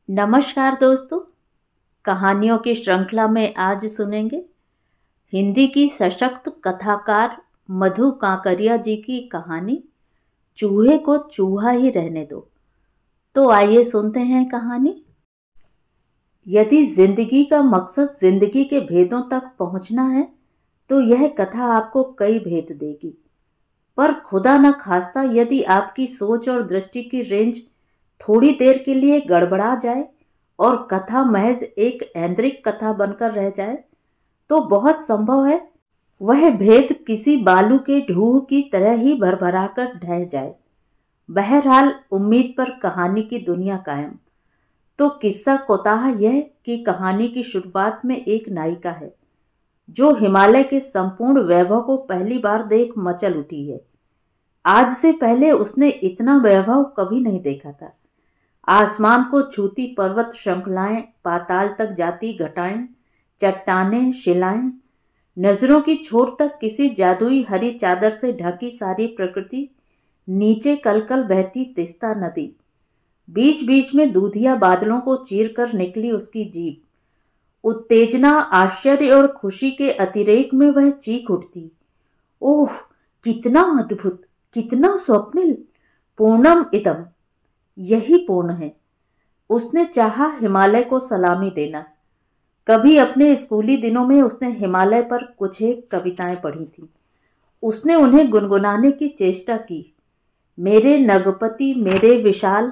नमस्कार दोस्तों, कहानियों की श्रृंखला में आज सुनेंगे हिंदी की सशक्त कथाकार मधु कांकरिया जी की कहानी चूहे को चूहा ही रहने दो। तो आइए सुनते हैं कहानी। यदि जिंदगी का मकसद जिंदगी के भेदों तक पहुंचना है तो यह कथा आपको कई भेद देगी। पर खुदा न खास्ता यदि आपकी सोच और दृष्टि की रेंज थोड़ी देर के लिए गड़बड़ा जाए और कथा महज एक ऐन्द्रिक कथा बनकर रह जाए तो बहुत संभव है वह भेद किसी बालू के ढूह की तरह ही भरभरा कर ढह जाए। बहरहाल उम्मीद पर कहानी की दुनिया कायम। तो किस्सा कोताह यह कि कहानी की शुरुआत में एक नायिका है जो हिमालय के संपूर्ण वैभव को पहली बार देख मचल उठी है। आज से पहले उसने इतना वैभव कभी नहीं देखा था। आसमान को छूती पर्वत श्रृंखलाएं, पाताल तक जाती घटाएं, चट्टानें, शिलाएं, नजरों की छोर तक किसी जादुई हरी चादर से ढकी सारी प्रकृति, नीचे कलकल बहती तिस्ता नदी, बीच बीच में दूधिया बादलों को चीर कर निकली उसकी जीभ। उत्तेजना, आश्चर्य और खुशी के अतिरेक में वह चीख उठती, ओह कितना अद्भुत, कितना स्वप्निल, पूर्णम इदम, यही पूर्ण है। उसने चाहा हिमालय को सलामी देना। कभी अपने स्कूली दिनों में उसने हिमालय पर कुछ एक कविताएं पढ़ी थी। उसने उन्हें गुनगुनाने की चेष्टा की, मेरे नगपति मेरे विशाल,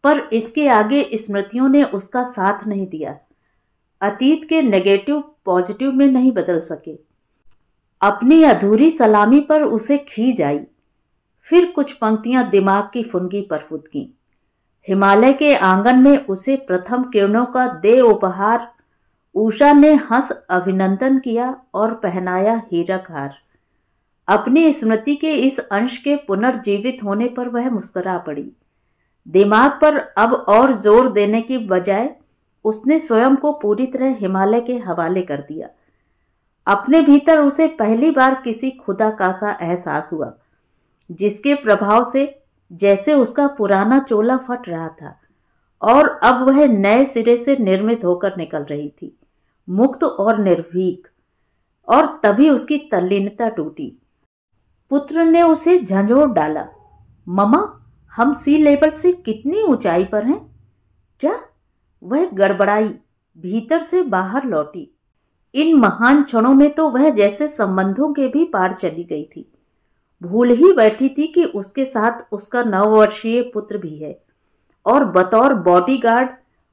पर इसके आगे स्मृतियों ने उसका साथ नहीं दिया। अतीत के नेगेटिव पॉजिटिव में नहीं बदल सके। अपनी अधूरी सलामी पर उसे खींच आई। फिर कुछ पंक्तियां दिमाग की फुनगी पर फुदकी। हिमालय के आंगन में उसे प्रथम किरणों का दे उपहार। उषा ने हंस अभिनंदन किया और पहनाया हीरक हार। अपनी स्मृति के इस अंश के पुनर्जीवित होने पर वह मुस्कुरा पड़ी। दिमाग पर अब और जोर देने की बजाय उसने स्वयं को पूरी तरह हिमालय के हवाले कर दिया। अपने भीतर उसे पहली बार किसी खुदा का सा एहसास हुआ जिसके प्रभाव से जैसे उसका पुराना चोला फट रहा था और अब वह नए सिरे से निर्मित होकर निकल रही थी, मुक्त और निर्भीक। और तभी उसकी तल्लीनता टूटी। पुत्र ने उसे झंझोड़ डाला, ममा हम सी लेवल से कितनी ऊंचाई पर हैं? क्या? वह गड़बड़ाई, भीतर से बाहर लौटी। इन महान क्षणों में तो वह जैसे संबंधों के भी पार चली गई थी। भूल ही बैठी थी कि उसके साथ उसका 9 वर्षीय पुत्र भी है और बतौर बॉडीगार्ड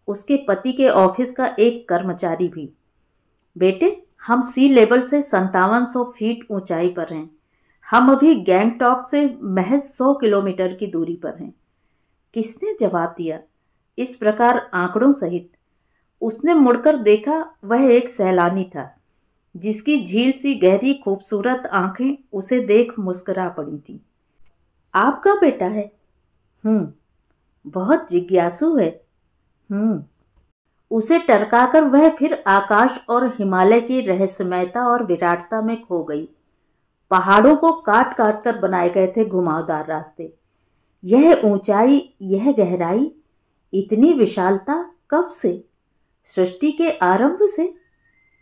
उसके पति के ऑफिस का एक कर्मचारी भी। बेटे हम सी लेवल से 5700 फीट ऊंचाई पर हैं। हम अभी गैंगटॉक से महज 100 किलोमीटर की दूरी पर हैं। किसने जवाब दिया इस प्रकार आंकड़ों सहित? उसने मुड़कर देखा, वह एक सैलानी था जिसकी झील सी गहरी खूबसूरत आंखें उसे देख मुस्कुरा पड़ी थी। आपका बेटा है? बहुत जिज्ञासु है। उसे टरकाकर वह फिर आकाश और हिमालय की रहस्यमयता और विराटता में खो गई। पहाड़ों को काट काट कर बनाए गए थे घुमावदार रास्ते। यह ऊंचाई, यह गहराई, इतनी विशालता कब से? सृष्टि के आरंभ से।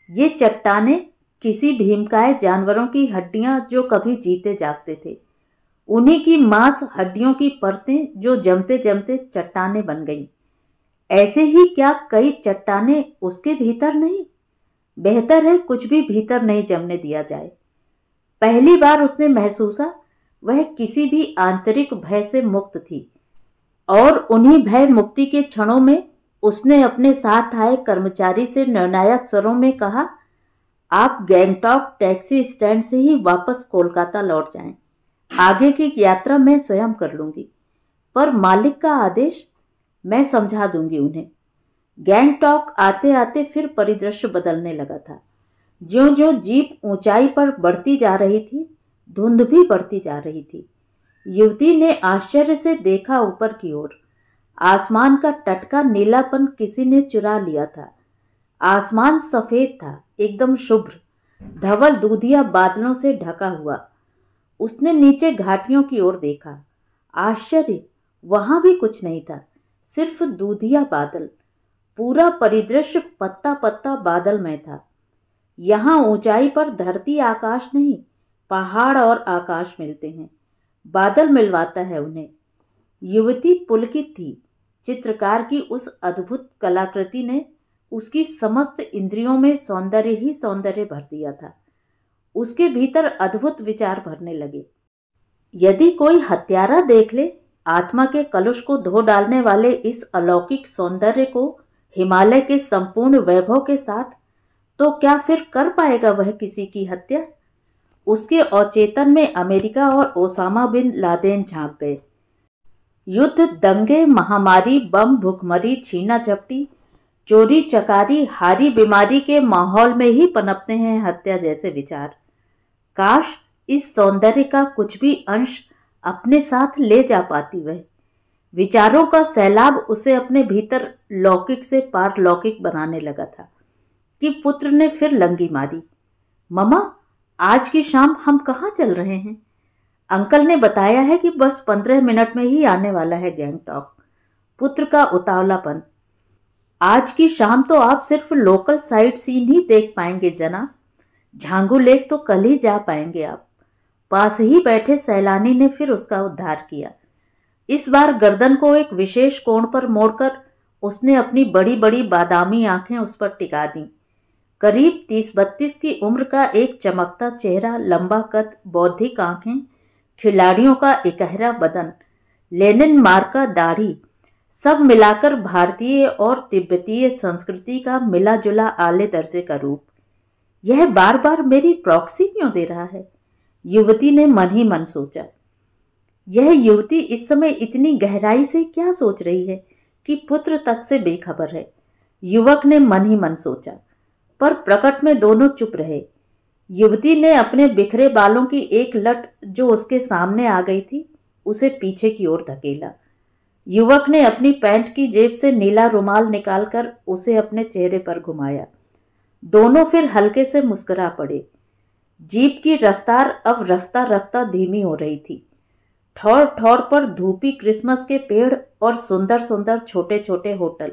ये चट्टानें किसी भीमकाय जानवरों की हड्डियां जो कभी जीते जागते थे, उन्हीं की मांस हड्डियों की परतें जो जमते जमते चट्टानें बन गईं। ऐसे ही क्या कई चट्टानें उसके भीतर नहीं? बेहतर है कुछ भी भीतर नहीं जमने दिया जाए। पहली बार उसने महसूसा वह किसी भी आंतरिक भय से मुक्त थी और उन्हीं भय मुक्ति के क्षणों में उसने अपने साथ आए कर्मचारी से निर्णायक स्वरों में कहा, आप गैंगटॉक टैक्सी स्टैंड से ही वापस कोलकाता लौट जाएं। आगे की यात्रा मैं स्वयं कर लूंगी, पर मालिक का आदेश मैं समझा दूंगी उन्हें। गैंगटॉक आते आते फिर परिदृश्य बदलने लगा था। ज्यों ज्यों जीप ऊंचाई पर बढ़ती जा रही थी, धुंध भी बढ़ती जा रही थी। युवती ने आश्चर्य से देखा ऊपर की ओर। आसमान का टटका नीलापन किसी ने चुरा लिया था। आसमान सफेद था, एकदम शुभ्र, धवल दूधिया बादलों से ढका हुआ। उसने नीचे घाटियों की ओर देखा। आश्चर्य, वहां भी कुछ नहीं था, सिर्फ दूधिया बादल, पूरा परिदृश्य पत्ता पत्ता बादल में था। यहाँ ऊंचाई पर धरती आकाश नहीं, पहाड़ और आकाश मिलते हैं, बादल मिलवाता है उन्हें। युवती पुलकित थी। चित्रकार की उस अद्भुत कलाकृति ने उसकी समस्त इंद्रियों में सौंदर्य ही सौंदर्य भर दिया था। उसके भीतर अद्भुत विचार भरने लगे। यदि कोई हत्यारा देख ले आत्मा के कलुष को धो डालने वाले इस अलौकिक सौंदर्य को हिमालय के संपूर्ण वैभव के साथ, तो क्या फिर कर पाएगा वह किसी की हत्या? उसके अचेतन में अमेरिका और ओसामा बिन लादेन झांक गए। युद्ध, दंगे, महामारी, बम, भुखमरी, छीना झपटी, चोरी चकारी, हारी बीमारी के माहौल में ही पनपते हैं हत्या जैसे विचार। काश इस सौंदर्य का कुछ भी अंश अपने साथ ले जा पाती वह। विचारों का सैलाब उसे अपने भीतर लौकिक से पारलौकिक बनाने लगा था कि पुत्र ने फिर लंगी मारी। ममा, आज की शाम हम कहाँ चल रहे हैं? अंकल ने बताया है कि बस 15 मिनट में ही आने वाला है गैंगटॉक। पुत्र का उतावलापन। आज की शाम तो आप सिर्फ लोकल साइट सीन ही देख पाएंगे जनाब। झांगू लेक तो कल ही जा पाएंगे आप। पास ही बैठे सैलानी ने फिर उसका उद्धार किया। इस बार गर्दन को एक विशेष कोण पर मोड़कर उसने अपनी बड़ी बड़ी बादामी आंखें उस पर टिका दी। करीब 30-32 की उम्र का एक चमकता चेहरा, लंबा कद, बौद्धिक आंखें, खिलाड़ियों का इकहरा बदन, लेनिन मार्का दाढ़ी, सब मिलाकर भारतीय और तिब्बतीय संस्कृति का मिला जुला आले दर्जे का रूप। यह बार बार मेरी प्रॉक्सी क्यों दे रहा है? युवती ने मन ही मन सोचा। यह युवती इस समय इतनी गहराई से क्या सोच रही है कि पुत्र तक से बेखबर है? युवक ने मन ही मन सोचा, पर प्रकट में दोनों चुप रहे। युवती ने अपने बिखरे बालों की एक लट जो उसके सामने आ गई थी, उसे पीछे की ओर धकेला। युवक ने अपनी पैंट की जेब से नीला रुमाल निकालकर उसे अपने चेहरे पर घुमाया। दोनों फिर हल्के से मुस्कुरा पड़े। जीप की रफ्तार अब रफ्ता रफ्ता धीमी हो रही थी। ठौर ठौर पर धूपी क्रिसमस के पेड़ और सुंदर सुंदर छोटे छोटे होटल,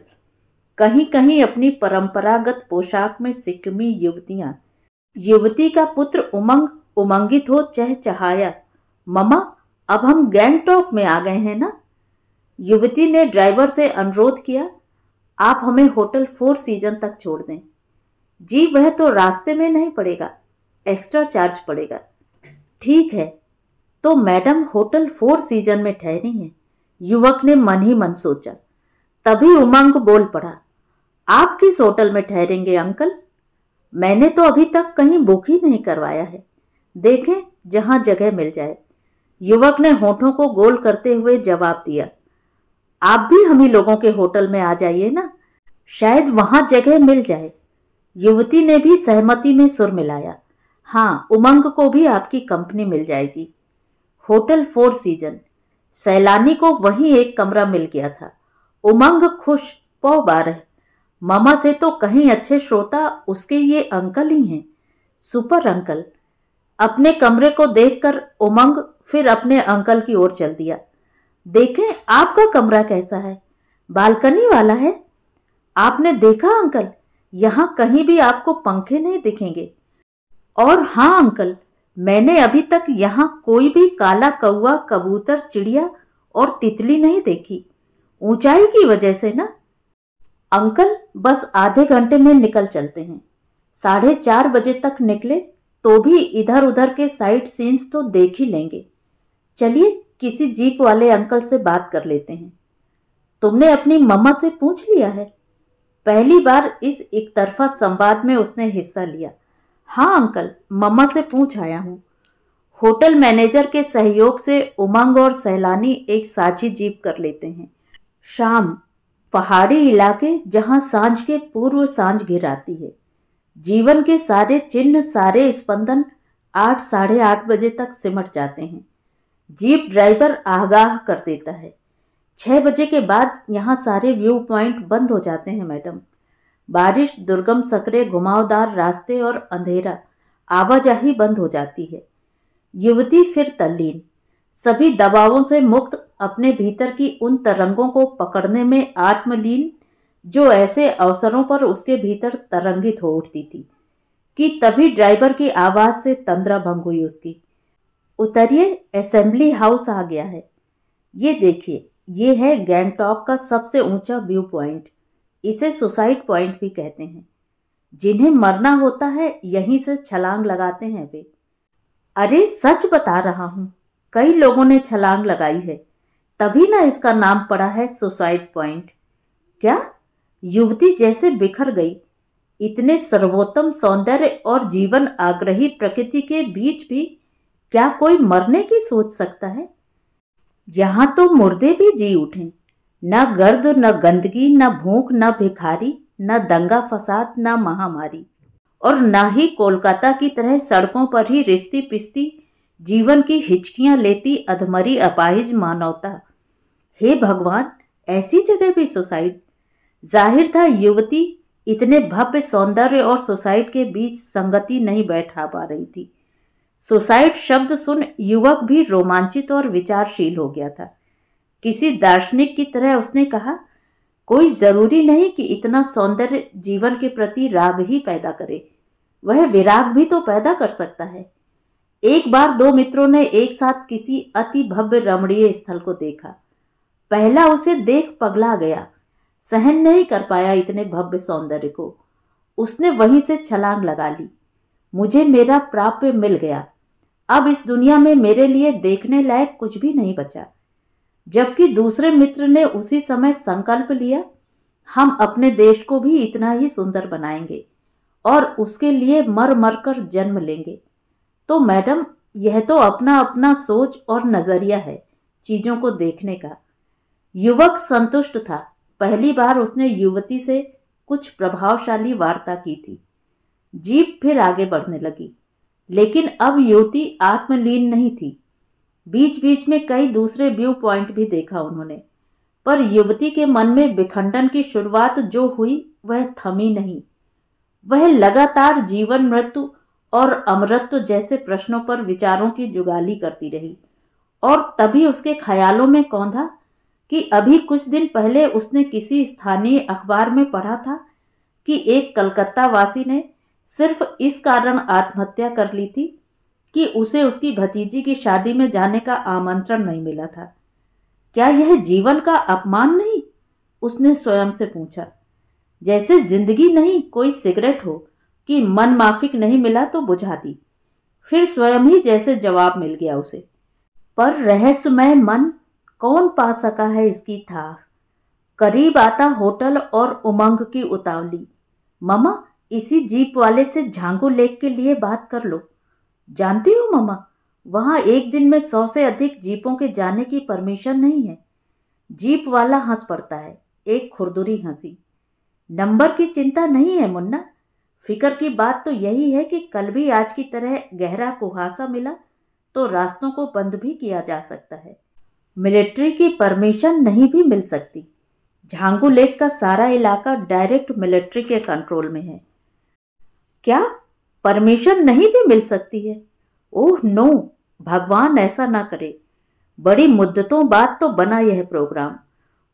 कहीं कहीं अपनी परंपरागत पोशाक में सिक्किमी युवतियां। युवती का पुत्र उमंग उमंगित हो चहचहाया, ममा, अब हम गैंगटॉक में आ गए हैं ना? युवती ने ड्राइवर से अनुरोध किया, आप हमें होटल 4 सीजन तक छोड़ दें। जी, वह तो रास्ते में नहीं पड़ेगा, एक्स्ट्रा चार्ज पड़ेगा। ठीक है, तो मैडम होटल 4 सीजन में ठहरी हैं। युवक ने मन ही मन सोचा। तभी उमंग बोल पड़ा, आप किस होटल में ठहरेंगे अंकल? मैंने तो अभी तक कहीं बुक ही नहीं करवाया है, देखें जहां जगह मिल जाए। युवक ने होठों को गोल करते हुए जवाब दिया, आप भी हम ही लोगों के होटल में आ जाइए ना, शायद वहां जगह मिल जाए। युवती ने भी सहमति में सुर मिलाया, हाँ, उमंग को भी आपकी कंपनी मिल जाएगी। Hotel 4 season. सैलानी को वहीं एक कमरा मिल गया था। उमंग खुश, पौ बारह। मामा से तो कहीं अच्छे श्रोता उसके ये अंकल ही हैं। Super uncle. अपने कमरे को देखकर उमंग फिर अपने अंकल की ओर चल दिया। देखें आपका कमरा कैसा है, बालकनी वाला है। आपने देखा अंकल, यहाँ कहीं भी आपको पंखे नहीं दिखेंगे। और हाँ अंकल, मैंने अभी तक यहाँ कोई भी काला कौवा, कबूतर, चिड़िया और तितली नहीं देखी, ऊंचाई की वजह से ना। अंकल, बस आधे घंटे में निकल चलते हैं। 4:30 बजे तक निकले तो भी इधर उधर के साइट सीन्स तो देख ही लेंगे। चलिए किसी जीप वाले अंकल से बात कर लेते हैं। तुमने अपनी मम्मा से पूछ लिया है? पहली बार इस एक तरफा संवाद में उसने हिस्सा लिया। हाँ अंकल, मम्मा से पूछ आया हूँ। होटल मैनेजर के सहयोग से उमंग और सैलानी एक साझी जीप कर लेते हैं। शाम, पहाड़ी इलाके जहाँ सांझ के पूर्व सांझ घिर आती है। जीवन के सारे चिन्ह, सारे स्पंदन 8 साढ़े 8 बजे तक सिमट जाते हैं। जीप ड्राइवर आगाह कर देता है, 6 बजे के बाद यहाँ सारे व्यू पॉइंट बंद हो जाते हैं मैडम। बारिश, दुर्गम सकरे, घुमावदार रास्ते और अंधेरा, आवाजाही बंद हो जाती है। युवती फिर तल्लीन, सभी दबावों से मुक्त, अपने भीतर की उन तरंगों को पकड़ने में आत्मलीन जो ऐसे अवसरों पर उसके भीतर तरंगित हो उठती थी कि तभी ड्राइवर की आवाज से तंद्रा भंग हुई उसकी। उतरिए, असेंबली हाउस आ गया है। ये देखिए, ये है गैंगटॉक का सबसे ऊंचा व्यू पॉइंट। इसे सुसाइड पॉइंट भी कहते हैं। जिन्हें मरना होता है यहीं से छलांग लगाते हैं वे। अरे सच बता रहा हूं, कई लोगों ने छलांग लगाई है, तभी ना इसका नाम पड़ा है सुसाइड पॉइंट। क्या? युवती जैसे बिखर गई। इतने सर्वोत्तम सौंदर्य और जीवन आग्रही प्रकृति के बीच भी क्या कोई मरने की सोच सकता है? यहां तो मुर्दे भी जी उठे। न गर्द, न गंदगी, न भूख, न भिखारी, न दंगा फसाद, न महामारी, और न ही कोलकाता की तरह सड़कों पर ही रिश्ती पिस्ती जीवन की हिचकियां लेती अधमरी अपाहिज मानवता। हे भगवान, ऐसी जगह भी सुसाइड! जाहिर था युवती इतने भव्य सौंदर्य और सुसाइड के बीच संगति नहीं बैठा पा रही थी। सुसाइड शब्द सुन युवक भी रोमांचित और विचारशील हो गया था। किसी दार्शनिक की तरह उसने कहा, कोई जरूरी नहीं कि इतना सौंदर्य जीवन के प्रति राग ही पैदा करे, वह विराग भी तो पैदा कर सकता है। एक बार दो मित्रों ने एक साथ किसी अति भव्य रमणीय स्थल को देखा। पहला उसे देख पगला गया, सहन नहीं कर पाया इतने भव्य सौंदर्य को। उसने वहीं से छलांग लगा ली। मुझे मेरा प्राप्य मिल गया, अब इस दुनिया में मेरे लिए देखने लायक कुछ भी नहीं बचा। जबकि दूसरे मित्र ने उसी समय संकल्प लिया, हम अपने देश को भी इतना ही सुंदर बनाएंगे और उसके लिए मर मर कर जन्म लेंगे। तो मैडम, यह तो अपना अपना सोच और नजरिया है चीजों को देखने का। युवक संतुष्ट था। पहली बार उसने युवती से कुछ प्रभावशाली वार्ता की थी। जीप फिर आगे बढ़ने लगी, लेकिन अब युवती आत्मलीन नहीं थी। बीच बीच में कई दूसरे व्यू पॉइंट भी देखा उन्होंने, पर युवती के मन में विखंडन की शुरुआत जो हुई वह थमी नहीं। वह लगातार जीवन, मृत्यु और अमरत्व जैसे प्रश्नों पर विचारों की जुगाली करती रही। और तभी उसके ख्यालों में कौंधा कि अभी कुछ दिन पहले उसने किसी स्थानीय अखबार में पढ़ा था कि एक कलकत्ता वासी ने सिर्फ इस कारण आत्महत्या कर ली थी कि उसे उसकी भतीजी की शादी में जाने का आमंत्रण नहीं मिला था। क्या यह जीवन का अपमान नहीं? उसने स्वयं से पूछा। जैसे जिंदगी नहीं कोई सिगरेट हो कि मन माफिक नहीं मिला तो बुझा दी। फिर स्वयं ही जैसे जवाब मिल गया उसे। पर रहस्यमय मन कौन पा सका है इसकी था। करीब आता होटल और उमंग की उतावली। मामा, इसी जीप वाले से झांगू लेक के लिए बात कर लो। जानती हो मामा, वहां एक दिन में 100 से अधिक जीपों के जाने की परमिशन नहीं है। जीप वाला हंस पड़ता है, एक खुरदुरी हंसी। नंबर की चिंता नहीं है मुन्ना, फिक्र की बात तो यही है कि कल भी आज की तरह गहरा कुहासा मिला तो रास्तों को बंद भी किया जा सकता है। मिलिट्री की परमिशन नहीं भी मिल सकती। झांगू लेक का सारा इलाका डायरेक्ट मिलिट्री के कंट्रोल में है। क्या परमिशन नहीं भी मिल सकती है? ओह नो, भगवान ऐसा ना करे। बड़ी मुद्दतों बाद तो बना यह प्रोग्राम,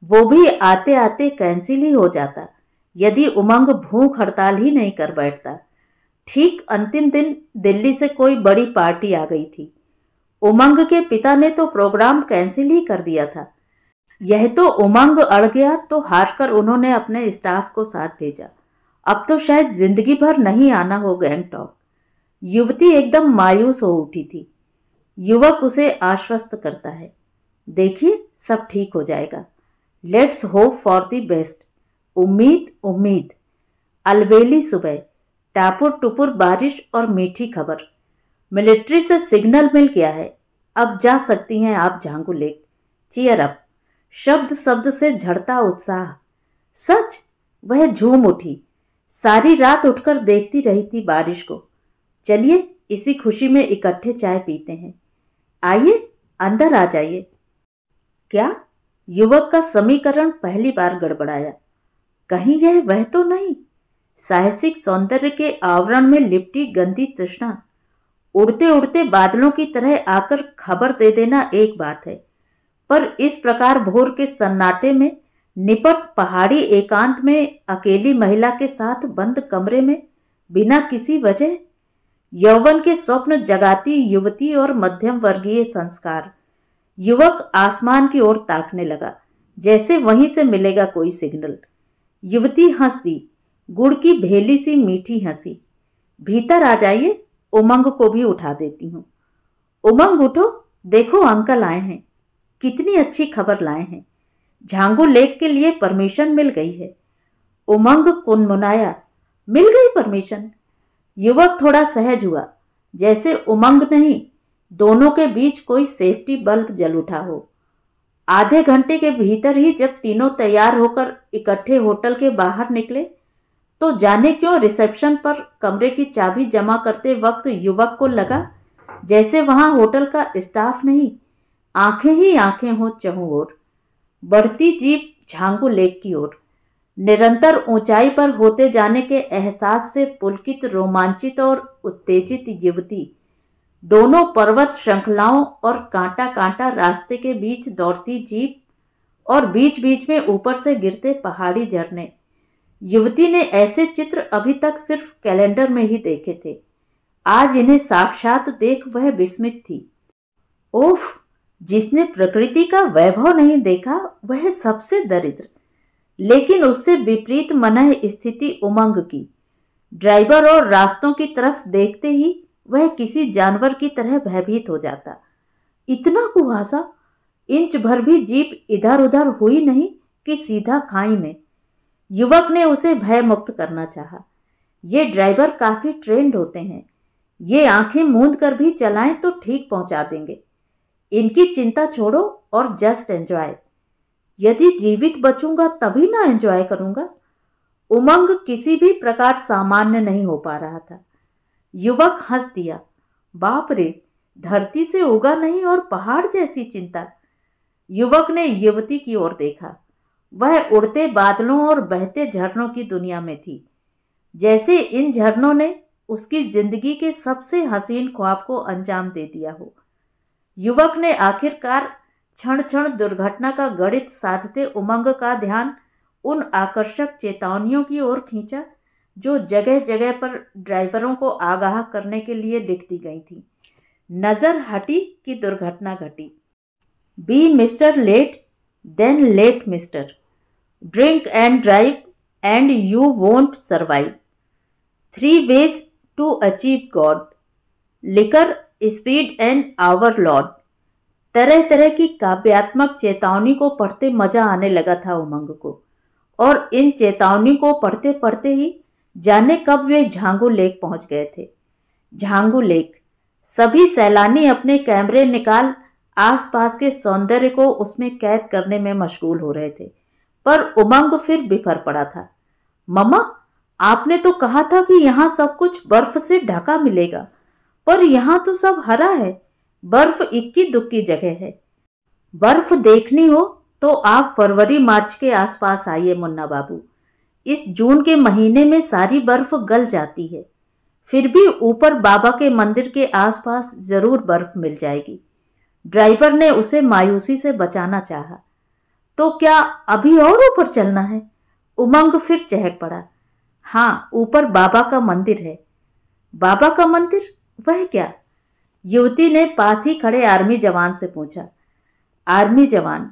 वो भी आते आते कैंसिल ही हो जाता यदि उमंग भूख हड़ताल ही नहीं कर बैठता। ठीक अंतिम दिन दिल्ली से कोई बड़ी पार्टी आ गई थी। उमंग के पिता ने तो प्रोग्राम कैंसिल ही कर दिया था। यह तो उमंग अड़ गया तो हारकर उन्होंने अपने स्टाफ को साथ भेजा। अब तो शायद जिंदगी भर नहीं आना हो गैंगटॉक। युवती एकदम मायूस हो उठी थी। युवक उसे आश्वस्त करता है, देखिए सब ठीक हो जाएगा। Let's hope for the best. उम्मीद उम्मीद। अलबेली सुबह, टापुर टुपुर बारिश और मीठी खबर। मिलिट्री से सिग्नल मिल गया है, अब जा सकती हैं आप झांगू लेक। Cheer up. शब्द शब्द से झड़ता उत्साह। सच? वह झूम उठी। सारी रात उठकर देखती रही थी बारिश को। चलिए इसी खुशी में इकट्ठे चाय पीते हैं। आइए अंदर आ जाइए। क्या? युवक का समीकरण पहली बार गड़बड़ाया। कहीं यह वह तो नहीं? साहसिक सौंदर्य के आवरण में लिपटी गंदी तृष्णा उड़ते उड़ते बादलों की तरह आकर खबर दे देना एक बात है, पर इस प्रकार भोर के सन्नाटे में निपट पहाड़ी एकांत में अकेली महिला के साथ बंद कमरे में बिना किसी वजह यौवन के स्वप्न जगाती युवती और मध्यम वर्गीय संस्कार। युवक आसमान की ओर ताकने लगा, जैसे वहीं से मिलेगा कोई सिग्नल। युवती हंस दी, गुड़ की भेली सी मीठी हंसी। भीतर आ जाइए, उमंग को भी उठा देती हूँ। उमंग उठो, देखो अंकल आए हैं। कितनी अच्छी खबर लाए हैं, झांगू लेक के लिए परमिशन मिल गई है। उमंग कुनमुनाया, मिल गई परमिशन? युवक थोड़ा सहज हुआ, जैसे उमंग नहीं, दोनों के बीच कोई सेफ्टी बल्ब जल उठा हो। आधे घंटे के भीतर ही जब तीनों तैयार होकर इकट्ठे होटल के बाहर निकले, तो जाने क्यों रिसेप्शन पर कमरे की चाबी जमा करते वक्त युवक को लगा जैसे वहां होटल का स्टाफ नहीं, आंखें ही आंखें हो चहुं ओर। बढ़ती जीप झांगू लेक की ओर, निरंतर ऊंचाई पर होते जाने के एहसास से पुलकित, रोमांचित और उत्तेजित युवती, दोनों पर्वत श्रृंखलाओं और कांटा कांटा रास्ते के बीच दौड़ती जीप और बीच बीच में ऊपर से गिरते पहाड़ी झरने। युवती ने ऐसे चित्र अभी तक सिर्फ कैलेंडर में ही देखे थे, आज इन्हें साक्षात देख वह विस्मित थी। ओफ, जिसने प्रकृति का वैभव नहीं देखा वह सबसे दरिद्र। लेकिन उससे विपरीत मनः स्थिति उमंग की। ड्राइवर और रास्तों की तरफ देखते ही वह किसी जानवर की तरह भयभीत हो जाता। इतना कुहासा, इंच भर भी जीप इधर उधर हुई नहीं कि सीधा खाई में। युवक ने उसे भय मुक्त करना चाहा। ये ड्राइवर काफी ट्रेंड होते हैं, ये आंखें मूंद कर भी चलाएं तो ठीक पहुंचा देंगे। इनकी चिंता छोड़ो और जस्ट एंजॉय। यदि जीवित बचूंगा तभी ना एंजॉय करूंगा। उमंग किसी भी प्रकार सामान्य नहीं हो पा रहा था। युवक हंस दिया, बाप रे, धरती से उगा नहीं और पहाड़ जैसी चिंता। युवक ने युवती की ओर देखा, वह उड़ते बादलों और बहते झरनों की दुनिया में थी, जैसे इन झरनों ने उसकी जिंदगी के सबसे हसीन ख्वाब को अंजाम दे दिया हो। युवक ने आखिरकार क्षण क्षण दुर्घटना का गणित साधते उमंग का ध्यान उन आकर्षक चेतावनियों की ओर खींचा जो जगह जगह पर ड्राइवरों को आगाह करने के लिए लिख दी गई थी। नजर हटी कि दुर्घटना घटी। Be mister late, then late mister. Drink and drive and you won't survive. 3 ways to achieve God। Liquor, speed and our lord. तरह तरह की काव्यात्मक चेतावनी को पढ़ते मजा आने लगा था उमंग को, और इन चेतावनी को पढ़ते पढ़ते ही जाने कब वे झांगू लेक पहुंच गए थे। झांगू लेक, सभी सैलानी अपने कैमरे निकाल आसपास के सौंदर्य को उसमें कैद करने में मशगूल हो रहे थे, पर उमंग फिर बिफर पड़ा था। मम्मा, आपने तो कहा था कि यहाँ सब कुछ बर्फ से ढका मिलेगा, पर यहाँ तो सब हरा है। बर्फ इक्की दुक्की जगह है। बर्फ देखनी हो तो आप फरवरी मार्च के आसपास आइए मुन्ना बाबू। इस जून के महीने में सारी बर्फ गल जाती है। फिर भी ऊपर बाबा के मंदिर के आसपास जरूर बर्फ मिल जाएगी। ड्राइवर ने उसे मायूसी से बचाना चाहा। तो क्या अभी और ऊपर चलना है? उमंग फिर चहक पड़ा। हाँ, ऊपर बाबा का मंदिर है। बाबा का मंदिर? वह क्या? युवती ने पास ही खड़े आर्मी जवान से पूछा। आर्मी जवान?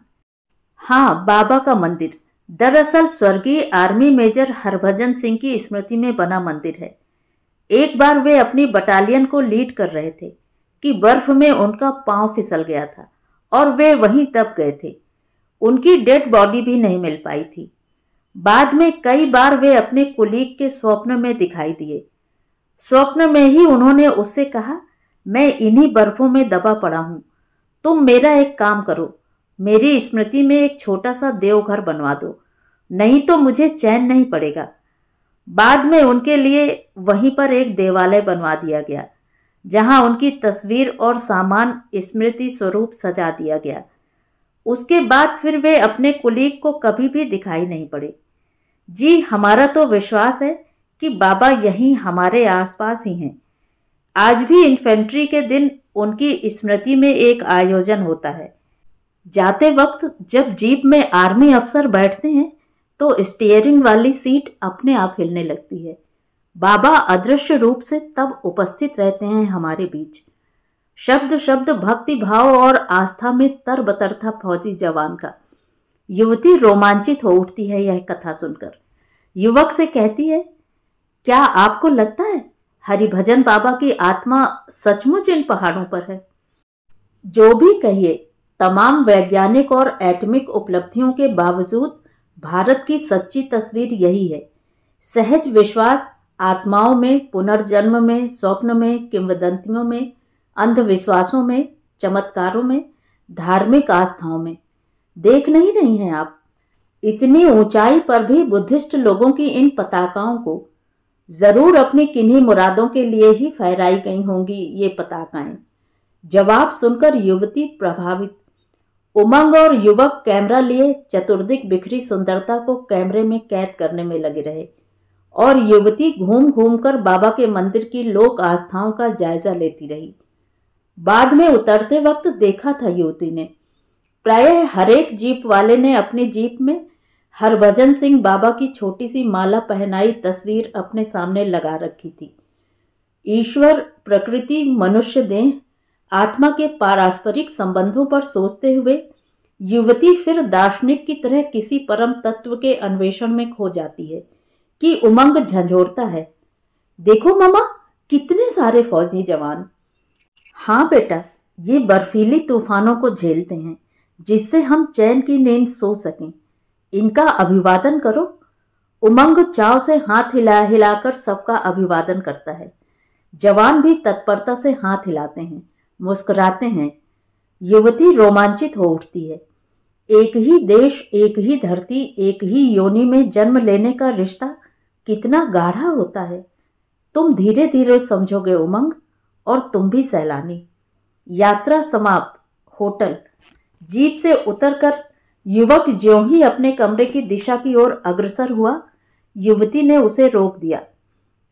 हाँ, बाबा का मंदिर दरअसल स्वर्गीय आर्मी मेजर हरभजन सिंह की स्मृति में बना मंदिर है। एक बार वे अपनी बटालियन को लीड कर रहे थे कि बर्फ में उनका पांव फिसल गया था और वे वहीं दब गए थे। उनकी डेड बॉडी भी नहीं मिल पाई थी। बाद में कई बार वे अपने कुलीग के स्वप्न में दिखाई दिए। स्वप्न में ही उन्होंने उससे कहा, मैं इन्हीं बर्फों में दबा पड़ा हूं, तुम मेरा एक काम करो, मेरी स्मृति में एक छोटा सा देवघर बनवा दो, नहीं तो मुझे चैन नहीं पड़ेगा। बाद में उनके लिए वहीं पर एक देवालय बनवा दिया गया, जहां उनकी तस्वीर और सामान स्मृति स्वरूप सजा दिया गया। उसके बाद फिर वे अपने कुलीग को कभी भी दिखाई नहीं पड़े। जी, हमारा तो विश्वास है कि बाबा यहीं हमारे आसपास ही हैं। आज भी इन्फेंट्री के दिन उनकी स्मृति में एक आयोजन होता है। जाते वक्त जब जीप में आर्मी अफसर बैठते हैं तो स्टीयरिंग वाली सीट अपने आप हिलने लगती है। बाबा अदृश्य रूप से तब उपस्थित रहते हैं हमारे बीच। शब्द शब्द भक्ति भाव और आस्था में तरबतर था फौजी जवान का। युवती रोमांचित हो उठती है यह कथा सुनकर। युवक से कहती है, क्या आपको लगता है हरिभजन बाबा की आत्मा सचमुच इन पहाड़ों पर है? जो भी कहिए, तमाम वैज्ञानिक और एटॉमिक उपलब्धियों के बावजूद भारत की सच्ची तस्वीर यही है। सहज विश्वास आत्माओं में, पुनर्जन्म में, स्वप्न में, किंवदंतियों में, अंधविश्वासों में, चमत्कारों में, धार्मिक आस्थाओं में। देख नहीं रही हैं आप? इतनी ऊंचाई पर भी बुद्धिस्ट लोगों की इन पताकाओं को जरूर अपनी किन्हीं मुरादों के लिए ही फहराई गई होंगी ये पताकाएं। जवाब सुनकर युवती प्रभावित। उमंग और युवक कैमरा लिए चतुर्दिक बिखरी सुंदरता को कैमरे में कैद करने में लगे रहे और युवती घूम घूम कर बाबा के मंदिर की लोक आस्थाओं का जायजा लेती रही। बाद में उतरते वक्त देखा था युवती ने, प्रायः हरेक जीप वाले ने अपनी जीप में हरभजन सिंह बाबा की छोटी सी माला पहनाई तस्वीर अपने सामने लगा रखी थी। ईश्वर, प्रकृति, मनुष्य देह, आत्मा के पारस्परिक संबंधों पर सोचते हुए युवती फिर दार्शनिक की तरह किसी परम तत्व के अन्वेषण में खो जाती है कि उमंग झंझोरता है, देखो मामा, कितने सारे फौजी जवान। हाँ बेटा, ये बर्फीली तूफानों को झेलते हैं जिससे हम चैन की नींद सो सकें। इनका अभिवादन करो। उमंग चाव से हाथ हिला हिलाकर सबका अभिवादन करता है। जवान भी तत्परता से हाथ हिलाते हैं, मुस्कुराते हैं। युवती रोमांचित हो उठती है। एक ही देश, एक ही धरती, एक ही योनि में जन्म लेने का रिश्ता कितना गाढ़ा होता है। तुम धीरे धीरे समझोगे उमंग, और तुम भी सैलानी। यात्रा समाप्त। होटल। जीप से उतरकर युवक ज्यों ही अपने कमरे की दिशा की ओर अग्रसर हुआ, युवती ने उसे रोक दिया,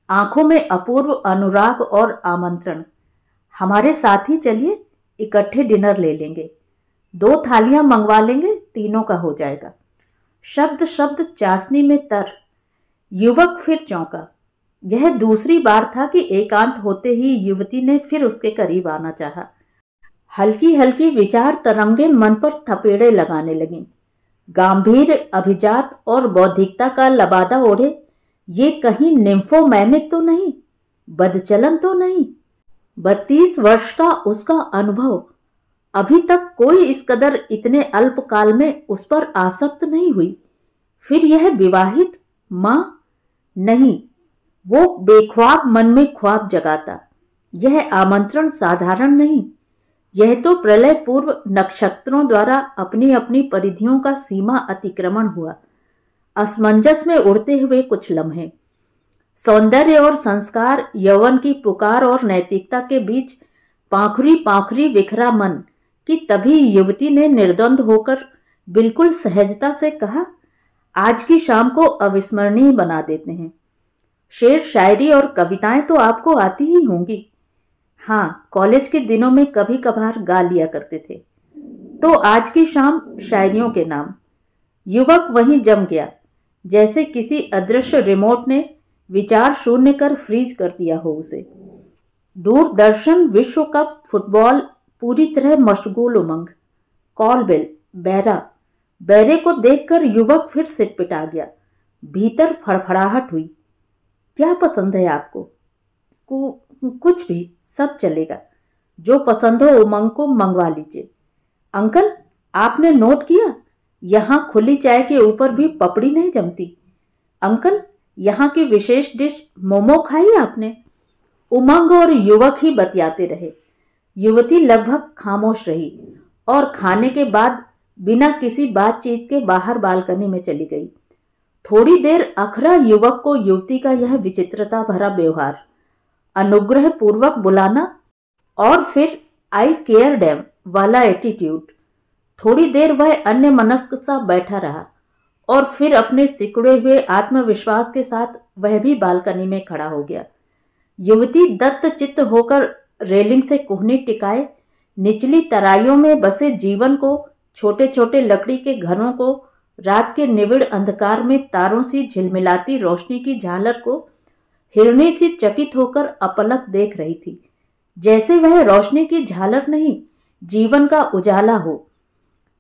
आंखों में अपूर्व अनुराग और आमंत्रण। हमारे साथ ही चलिए, इकट्ठे डिनर ले लेंगे, 2 थालियां मंगवा लेंगे, तीनों का हो जाएगा। शब्द शब्द चाशनी में तर। युवक फिर चौंका। यह दूसरी बार था कि एकांत होते ही युवती ने फिर उसके करीब आना चाहा। हल्की हल्की विचार तरंगे मन पर थपेड़े लगाने लगीं। गंभीर, अभिजात और बौद्धिकता का लबादा ओढ़े ये कहीं निम्फोमैनिक तो नहीं, बदचलन तो नहीं। 32 वर्ष का उसका अनुभव, अभी तक कोई इस कदर इतने अल्प काल में उस पर आसक्त नहीं हुई। फिर यह विवाहित मां? नहीं, वो बेख्वाब मन में ख्वाब जगाता। यह आमंत्रण साधारण नहीं, यह तो प्रलय पूर्व नक्षत्रों द्वारा अपनी अपनी परिधियों का सीमा अतिक्रमण हुआ। असमंजस में उड़ते हुए कुछ लम्हे, सौंदर्य और संस्कार, यौवन की पुकार और नैतिकता के बीच पाखुरी पाखुरी विखरा मन कि तभी युवती ने निर्द्वंद होकर बिल्कुल सहजता से कहा, आज की शाम को अविस्मरणीय बना देते हैं। शेर, शायरी और कविताएं तो आपको आती ही होंगी। हाँ, कॉलेज के दिनों में कभी कभार गा लिया करते थे। तो आज की शाम शायरियों के नाम। युवक वहीं जम गया, जैसे किसी अदृश्य रिमोट ने विचार शून्य कर फ्रीज कर दिया हो उसे। दूरदर्शन, विश्व कप, फुटबॉल, पूरी तरह मशगूल उमंग। कॉल बेल, बैरा। बैरे को देखकर युवक फिर सिटपिटा गया। भीतर फड़फड़ाहट हुई। क्या पसंद है आपको? कुछ भी, सब चलेगा। जो पसंद हो उमंग को मंगवा लीजिए। अंकल, आपने नोट किया, यहाँ खुली चाय के ऊपर भी पपड़ी नहीं जमती। अंकल, यहाँ की विशेष डिश मोमो खाई आपने? उमंग और युवक ही बतियाते रहे। युवती लगभग खामोश रही और खाने के बाद बिना किसी बातचीत के बाहर बालकनी में चली गई। थोड़ी देर अखरा युवक को युवती का यह विचित्रता भरा व्यवहार, अनुग्रह पूर्वक बुलाना और फिर आई केयर डैम वाला एटीट्यूड। थोड़ी देर वह अन्य मनस्क सा बैठा रहा और फिर अपने सिकुड़े हुए आत्मविश्वास के साथ वह भी बालकनी में खड़ा हो गया। युवती दत्तचित्त होकर रेलिंग से कोहनी टिकाए निचली तराइयों में बसे जीवन को छोटे छोटे लकड़ी के घरों को, रात के निविड़ अंधकार में तारों सी झिलमिलाती रोशनी की झालर को हिरणी सी चकित होकर अपलक देख रही थी, जैसे वह रोशनी की झालर नहीं, जीवन का उजाला हो।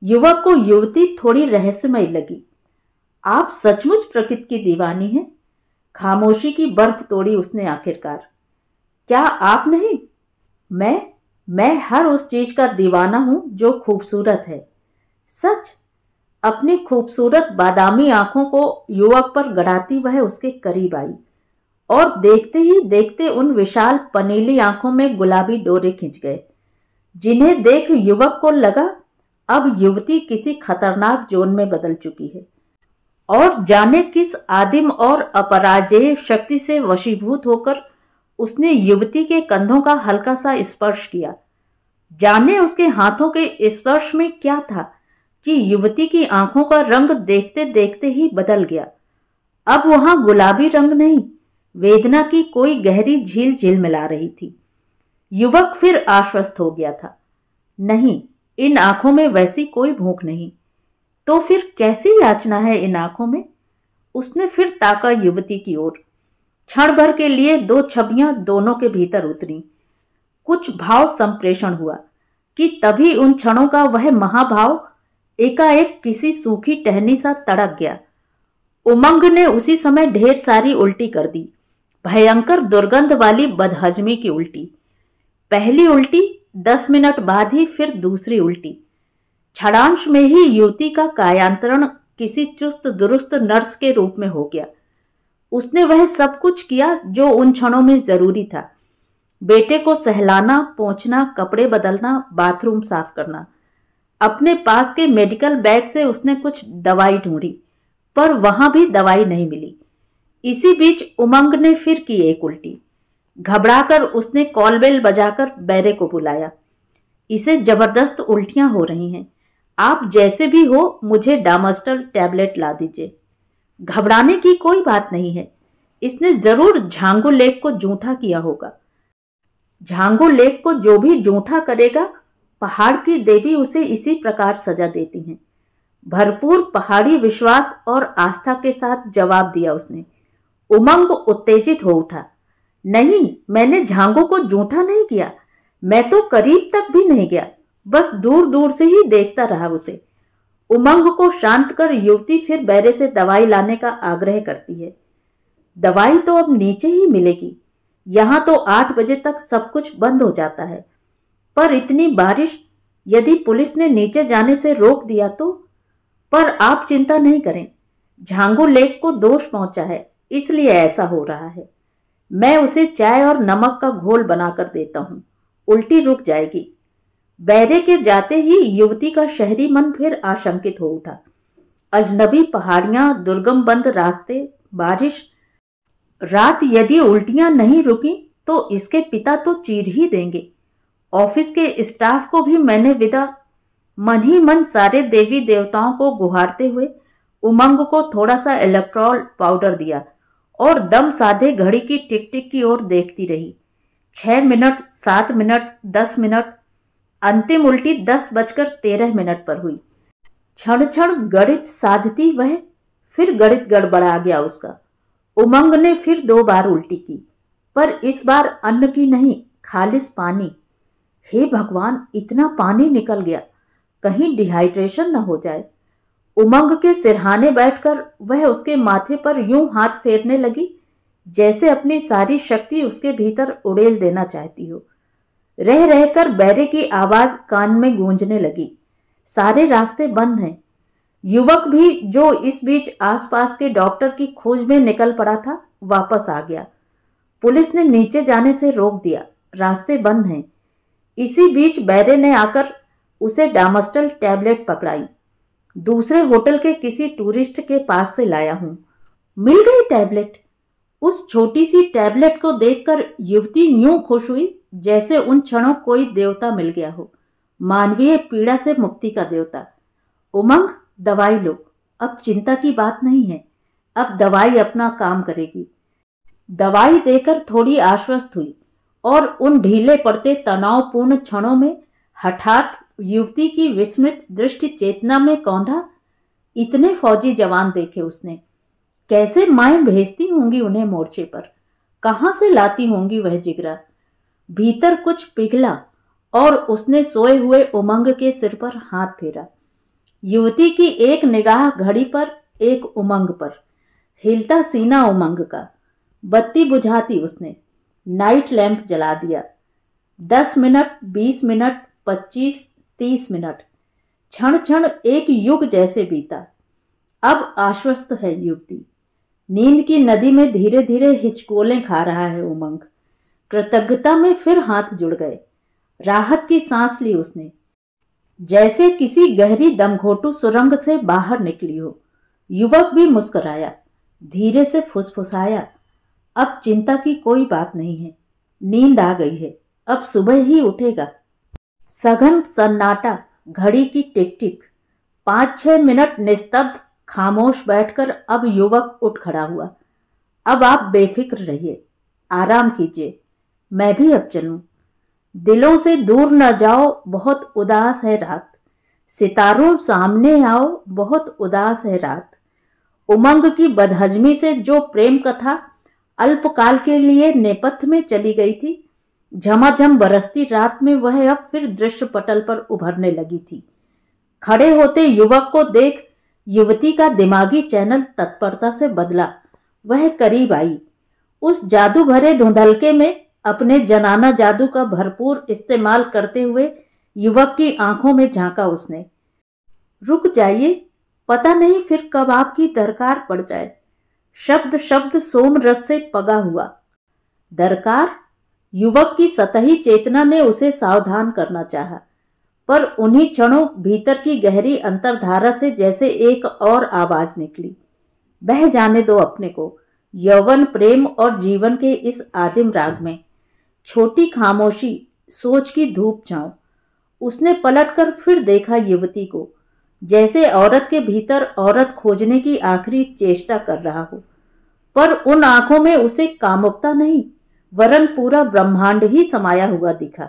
युवक को युवती थोड़ी रहस्यमय लगी। आप सचमुच प्रकृति की दीवानी हैं? खामोशी की बर्फ तोड़ी उसने आखिरकार। क्या आप नहीं? मैं हर उस चीज का दीवाना हूं जो खूबसूरत है। सच। अपनी खूबसूरत बादामी आंखों को युवक पर गड़ाती वह उसके करीब आई और देखते ही देखते उन विशाल पनीली आंखों में गुलाबी डोरे खिंच गए, जिन्हें देख युवक को लगा अब युवती किसी खतरनाक जोन में बदल चुकी है और जाने किस आदिम और अपराजेय शक्ति से वशीभूत होकर उसने युवती के कंधों का हल्का सा स्पर्श किया। जाने उसके हाथों के स्पर्श में क्या था कि युवती की आंखों का रंग देखते देखते ही बदल गया। अब वहां गुलाबी रंग नहीं, वेदना की कोई गहरी झील झिलमिला रही थी। युवक फिर आश्वस्त हो गया था। नहीं, इन आंखों में वैसी कोई भूख नहीं। तो फिर कैसी याचना है इन आंखों में? उसने फिर ताका युवती की ओर। क्षण भर के लिए दो छवियां दोनों के भीतर उतरी। कुछ भाव संप्रेषण हुआ कि तभी उन क्षणों का वह महाभाव एकाएक किसी सूखी टहनी सा तड़क गया। उमंग ने उसी समय ढेर सारी उल्टी कर दी, भयंकर दुर्गंध वाली बदहजमी की उल्टी। पहली उल्टी, 10 मिनट बाद ही फिर दूसरी उल्टी। क्षणांश में ही युवती का कायांतरण किसी चुस्त दुरुस्त नर्स के रूप में हो गया। उसने वह सब कुछ किया जो उन क्षणों में जरूरी था। बेटे को सहलाना, पोंछना, कपड़े बदलना, बाथरूम साफ करना। अपने पास के मेडिकल बैग से उसने कुछ दवाई ढूंढी, पर वहां भी दवाई नहीं मिली। इसी बीच उमंग ने फिर की एक उल्टी। घबराकर उसने कॉल बेल बजाकर बैरे को बुलाया। इसे जबरदस्त उल्टियां हो रही हैं, आप जैसे भी हो मुझे डामस्टल टैबलेट ला दीजिए। घबराने की कोई बात नहीं है, इसने जरूर झांगो लेक को जूठा किया होगा। झांगो लेक को जो भी जूठा करेगा, पहाड़ की देवी उसे इसी प्रकार सजा देती हैं। भरपूर पहाड़ी विश्वास और आस्था के साथ जवाब दिया उसने। उमंग उत्तेजित हो उठा। नहीं, मैंने झांगो को जूठा नहीं किया। मैं तो करीब तक भी नहीं गया, बस दूर दूर से ही देखता रहा उसे। उमंग को शांत कर युवती फिर बैरे से दवाई लाने का आग्रह करती है। दवाई तो अब नीचे ही मिलेगी, यहां तो 8 बजे तक सब कुछ बंद हो जाता है। पर इतनी बारिश, यदि पुलिस ने नीचे जाने से रोक दिया तो? पर आप चिंता नहीं करें, झांगो लेक को दोष पहुंचा है, इसलिए ऐसा हो रहा है। मैं उसे चाय और नमक का घोल बनाकर देता हूं, उल्टी रुक जाएगी। बैरे के जाते ही युवती का शहरी मन फिर आशंकित हो उठा। अजनबी पहाड़ियां, दुर्गम बंद रास्ते, बारिश। रात यदि उल्टियां नहीं रुकी तो इसके पिता तो चीर ही देंगे। ऑफिस के स्टाफ को भी मैंने विदा। मन ही मन सारे देवी देवताओं को गुहारते हुए उमंग को थोड़ा सा इलेक्ट्रॉल पाउडर दिया और दम साधे घड़ी की टिक टिक की ओर देखती रही। 6 मिनट, 7 मिनट, 10 मिनट। अंतिम उल्टी 10:13 पर हुई। क्षण क्षण गणित साधती वह, फिर गणित गड़बड़ा गया उसका। उमंग ने फिर 2 बार उल्टी की, पर इस बार अन्न की नहीं, खालिस पानी। हे भगवान, इतना पानी निकल गया, कहीं डिहाइड्रेशन न हो जाए। उमंग के सिरहाने बैठकर वह उसके माथे पर यूं हाथ फेरने लगी जैसे अपनी सारी शक्ति उसके भीतर उड़ेल देना चाहती हो। रह रहकर बैरे की आवाज कान में गूंजने लगी। सारे रास्ते बंद हैं। युवक भी, जो इस बीच आसपास के डॉक्टर की खोज में निकल पड़ा था, वापस आ गया। पुलिस ने नीचे जाने से रोक दिया, रास्ते बंद हैं। इसी बीच बैरे ने आकर उसे डामस्टल टैबलेट पकड़ाई। दूसरे होटल के किसी टूरिस्ट के पास से लाया हूं। मिल गई टैबलेट। उस छोटी सी टैबलेट को देखकर युवती यूं खुश हुई जैसे उन क्षणों कोई देवता मिल गया हो, मानवीय पीड़ा से मुक्ति का देवता। उमंग, दवाई लो, अब चिंता की बात नहीं है, अब दवाई अपना काम करेगी। दवाई देकर थोड़ी आश्वस्त हुई और उन ढीले पड़ते तनावपूर्ण क्षणों में हठात युवती की विस्मृत दृष्टि चेतना में कौंधा। इतने फौजी जवान देखे उसने, कैसे माएं भेजती होंगी उन्हें मोर्चे पर, कहां से लाती होंगी वह जिगरा। भीतर कुछ पिघला और उसने सोए हुए उमंग के सिर पर हाथ फेरा। युवती की एक निगाह घड़ी पर, एक उमंग पर, हिलता सीना उमंग का। बत्ती बुझाती उसने, नाइट लैंप जला दिया। 10 मिनट, 20 मिनट, 25, 30 मिनट, क्षण क्षण एक युग जैसे बीता। अब आश्वस्त है युवती। नींद की नदी में धीरे धीरे हिचकोलें खा रहा है उमंग। कृतज्ञता में फिर हाथ जुड़ गए। राहत की सांस ली उसने, जैसे किसी गहरी दमघोटू सुरंग से बाहर निकली हो। युवक भी मुस्कुराया, धीरे से फुसफुसाया, अब चिंता की कोई बात नहीं है, नींद आ गई है, अब सुबह ही उठेगा। सघन सन्नाटा, घड़ी की टिक टिक। 5-6 मिनट निस्तब्ध खामोश बैठकर अब युवक उठ खड़ा हुआ। अब आप बेफिक्र रहिए, आराम कीजिए, मैं भी अब चलूं। दिलों से दूर न जाओ, बहुत उदास है रात। सितारों सामने आओ, बहुत उदास है रात। उमंग की बदहजमी से जो प्रेम कथा अल्पकाल के लिए नेपथ्य में चली गई थी, झमाझम बरसती रात में वह अब फिर दृश्य पटल पर उभरने लगी थी। खड़े होते युवक को देख युवती का दिमागी चैनल तत्परता से बदला। वह करीब आई। उस जादू भरे धुंधलके में अपने जनाना जादू का भरपूर इस्तेमाल करते हुए युवक की आंखों में झांका उसने। रुक जाइए, पता नहीं फिर कब आपकी दरकार पड़ जाए। शब्द शब्द सोम रस से पगा हुआ। दरकार? युवक की सतही चेतना ने उसे सावधान करना चाहा, पर उन्हीं क्षणों भीतर की गहरी अंतर्धारा से जैसे एक और आवाज निकली। बह जाने दो अपने को यौवन, प्रेम और जीवन के इस आदिम राग में। छोटी खामोशी, सोच की धूप छांव। उसने पलटकर फिर देखा युवती को, जैसे औरत के भीतर औरत खोजने की आखिरी चेष्टा कर रहा हो। पर उन आंखों में उसे कामुकता नहीं, वरन पूरा ब्रह्मांड ही समाया हुआ दिखा।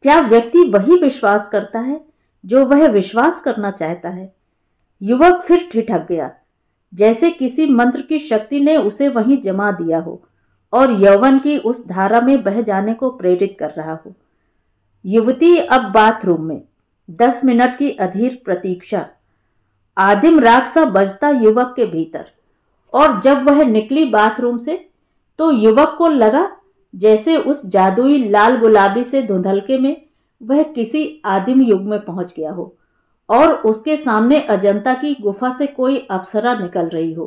क्या व्यक्ति वही विश्वास करता है जो वह विश्वास करना चाहता है? युवक फिर ठिठक गया, जैसे किसी मंत्र की शक्ति ने उसे वहीं जमा दिया हो और यौवन की उस धारा में बह जाने को प्रेरित कर रहा हो। युवती अब बाथरूम में। 10 मिनट की अधीर प्रतीक्षा। आदिम राग सा बजता युवक के भीतर। और जब वह निकली बाथरूम से तो युवक को लगा जैसे उस जादुई लाल गुलाबी से धुंधलके में वह किसी आदिम युग में पहुंच गया हो और उसके सामने अजंता की गुफा से कोई अप्सरा निकल रही हो।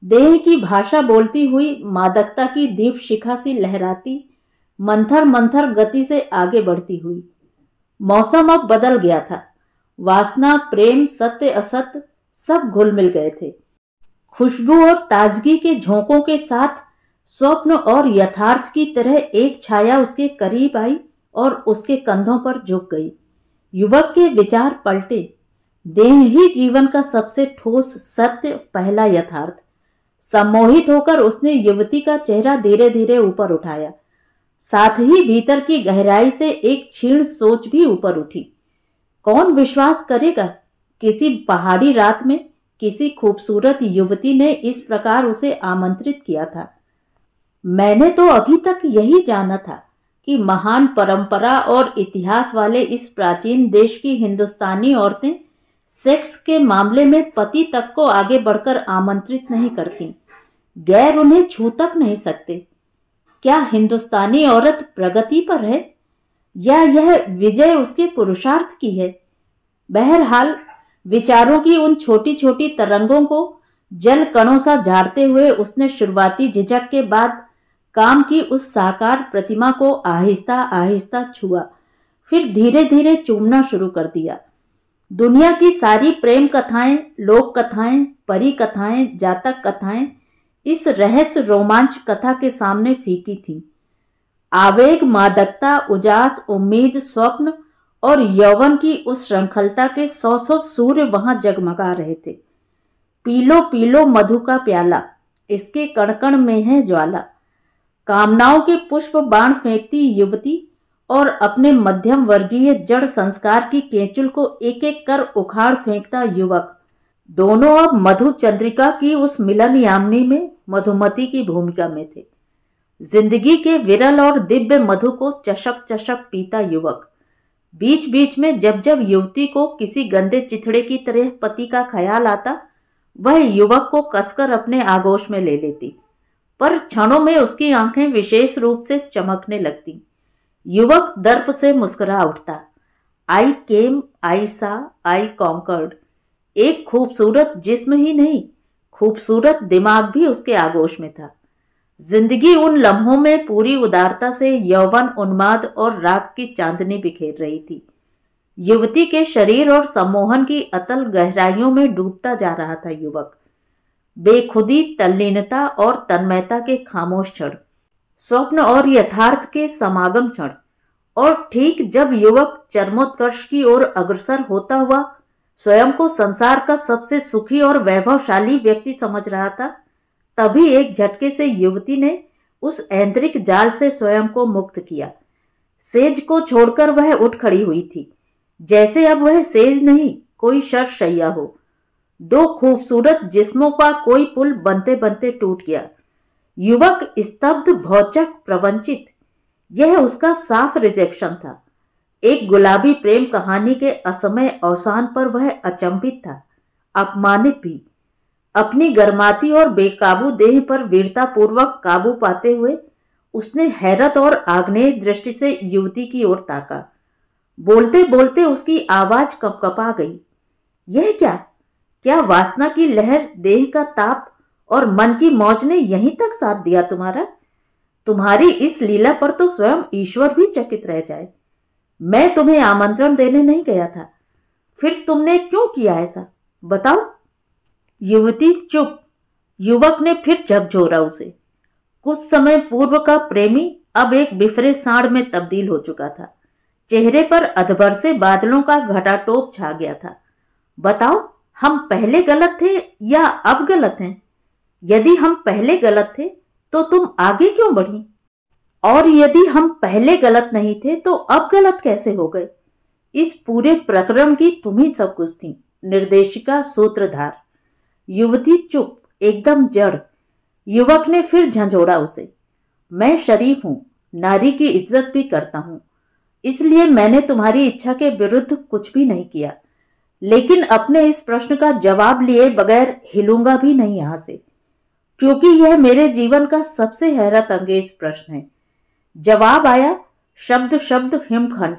देह की भाषा बोलती हुई, मादकता की दीप शिखा सी लहराती, मंथर मंथर गति से आगे बढ़ती हुई। मौसम अब बदल गया था। वासना, प्रेम, सत्य, असत्य सब घुल मिल गए थे। खुशबू और ताजगी के झोंकों के साथ स्वप्न और यथार्थ की तरह एक छाया उसके करीब आई और उसके कंधों पर झुक गई। युवक के विचार पलटे। देह ही जीवन का सबसे ठोस सत्य, पहला यथार्थ। सम्मोहित होकर उसने युवती का चेहरा धीरे धीरे ऊपर उठाया। साथ ही भीतर की गहराई से एक क्षीण सोच भी ऊपर उठी। कौन विश्वास करेगा किसी पहाड़ी रात में किसी खूबसूरत युवती ने इस प्रकार उसे आमंत्रित किया था। मैंने तो अभी तक यही जाना था कि महान परंपरा और इतिहास वाले इस प्राचीन देश की हिंदुस्तानी औरतें सेक्स के मामले में पति तक को आगे बढ़कर आमंत्रित नहीं करती, गैर उन्हें छू तक नहीं सकते। क्या हिंदुस्तानी औरत प्रगति पर है या यह विजय उसके पुरुषार्थ की है? बहरहाल विचारों की उन छोटी छोटी तरंगों को जल कणों सा झाड़ते हुए उसने शुरुआती झिझक के बाद काम की उस साकार प्रतिमा को आहिस्ता आहिस्ता छुआ, फिर धीरे धीरे चूमना शुरू कर दिया। दुनिया की सारी प्रेम कथाएं, लोक कथाएं, परी कथाएं, जातक कथाएं इस रहस्य रोमांच कथा के सामने फीकी थीं। आवेग, मादकता, उजास, उम्मीद, स्वप्न और यौवन की उस श्रृंखलता के 100 सूर्य वहां जगमगा रहे थे। पीलो पीलो मधु का प्याला, इसके कण कण में है ज्वाला। कामनाओं के पुष्प बाण फेंकती युवती और अपने मध्यम वर्गीय जड़ संस्कार की केंचुल को एक एक कर उखाड़ फेंकता युवक। दोनों अब मधु चंद्रिका की उस मिलन यामिनी में मधुमती की भूमिका में थे। जिंदगी के विरल और दिव्य मधु को चषक चषक पीता युवक। बीच बीच में जब जब युवती को किसी गंदे चिथड़े की तरह पति का ख्याल आता, वह युवक को कसकर अपने आगोश में ले लेती, पर क्षणों में उसकी आंखें विशेष रूप से चमकने लगती। युवक दर्प से मुस्कुरा उठता। आई केम, आई सा, आई कॉन्कर्ड। एक खूबसूरत जिस्म ही नहीं, खूबसूरत दिमाग भी उसके आगोश में था। जिंदगी उन लम्हों में पूरी उदारता से यौवन, उन्माद और राग की चांदनी बिखेर रही थी। युवती के शरीर और सम्मोहन की अतल गहराइयों में डूबता जा रहा था युवक। बेखुदी, तल्लीनता और तन्मयता के खामोश क्षण, स्वप्न और यथार्थ के समागम क्षण। और ठीक जब युवक चरमोत्कर्ष की ओर अग्रसर होता हुआ स्वयं को संसार का सबसे सुखी और वैभवशाली व्यक्ति समझ रहा था, तभी एक झटके से युवती ने उस ऐन्द्रिक जाल से स्वयं को मुक्त किया। सेज को छोड़कर वह उठ खड़ी हुई थी, जैसे अब वह सेज नहीं, कोई शरशैया हो। दो खूबसूरत जिस्मों का कोई पुल बनते बनते टूट गया। युवक स्तब्ध, भौचक, प्रवंचित। यह उसका साफ रिजेक्शन था। एक गुलाबी प्रेम कहानी के असमय अवसान पर वह अचंभित था, अपमानित भी। अपनी गर्माती और बेकाबू देह पर वीरतापूर्वक काबू पाते हुए उसने हैरत और आग्नेय दृष्टि से युवती की ओर ताका। बोलते बोलते उसकी आवाज कपकपा गई। यह क्या? क्या वासना की लहर, देह का ताप और मन की मौज ने यहीं तक साथ दिया तुम्हारा? तुम्हारी इस लीला पर तो स्वयं ईश्वर भी चकित रह जाए। मैं तुम्हें आमंत्रण देने नहीं गया था, फिर तुमने क्यों किया ऐसा, बताओ? युवती चुप। युवक ने फिर झकझोरा उसे। कुछ समय पूर्व का प्रेमी अब एक बिफरे सांड में तब्दील हो चुका था। चेहरे पर अधबर से बादलों का घटाटोप छा गया था। बताओ, हम पहले गलत थे या अब गलत हैं? यदि हम पहले गलत थे तो तुम आगे क्यों बढ़ी? और यदि हम पहले गलत नहीं थे तो अब गलत कैसे हो गए? इस पूरे प्रकरण की तुम ही सब कुछ थी, निर्देशिका, सूत्रधार। युवती चुप, एकदम जड़। युवक ने फिर झंझोड़ा उसे। मैं शरीफ हूं, नारी की इज्जत भी करता हूं, इसलिए मैंने तुम्हारी इच्छा के विरुद्ध कुछ भी नहीं किया। लेकिन अपने इस प्रश्न का जवाब लिए बगैर हिलूंगा भी नहीं यहां से, क्योंकि यह मेरे जीवन का सबसे हैरत अंगेज प्रश्न है। जवाब आया शब्द शब्द हिमखंड,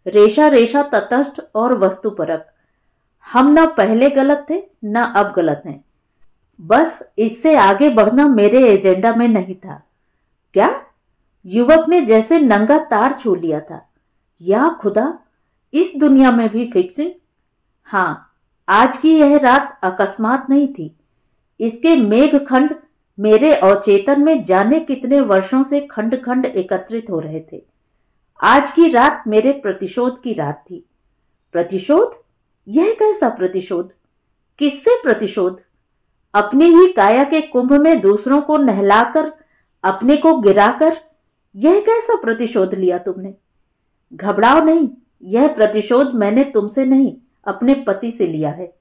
रेशा रेशा तटस्थ और वस्तुपरक। हम न पहले गलत थे न अब गलत हैं। बस इससे आगे बढ़ना मेरे एजेंडा में नहीं था। क्या? युवक ने जैसे नंगा तार छू लिया था। या खुदा, इस दुनिया में भी फिक्सिंग? हाँ, आज की यह रात अकस्मात नहीं थी। इसके मेघखंड मेरे अवचेतन में जाने कितने वर्षों से खंड खंड एकत्रित हो रहे थे। आज की रात मेरे प्रतिशोध की रात थी। प्रतिशोध? यह कैसा प्रतिशोध? किससे प्रतिशोध? अपनी ही काया के कुंभ में दूसरों को नहलाकर, अपने को गिराकर, यह कैसा प्रतिशोध लिया तुमने? घबराओ नहीं, यह प्रतिशोध मैंने तुमसे नहीं, अपने पति से लिया है।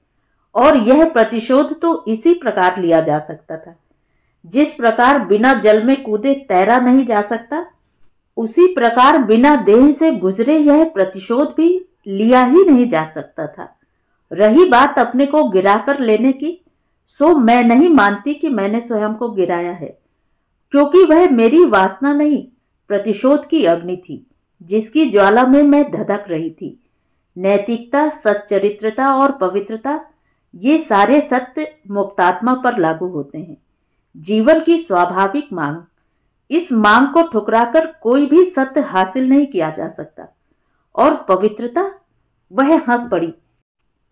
और यह प्रतिशोध तो इसी प्रकार लिया जा सकता था। जिस प्रकार बिना जल में कूदे तैरा नहीं जा सकता, उसी प्रकार बिना देह से गुजरे यह प्रतिशोध भी लिया ही नहीं जा सकता था। रही बात अपने को गिराकर लेने की, सो मैं नहीं मानती कि मैंने स्वयं को गिराया है, क्योंकि वह मेरी वासना नहीं, प्रतिशोध की अग्नि थी, जिसकी ज्वाला में मैं धधक रही थी। नैतिकता, सच्चरित्रता और पवित्रता, ये सारे सत्य मुक्तात्मा पर लागू होते हैं। जीवन की स्वाभाविक मांग, इस मांग को ठुकराकर कोई भी सत्य हासिल नहीं किया जा सकता। और पवित्रता? वह हंस पड़ी।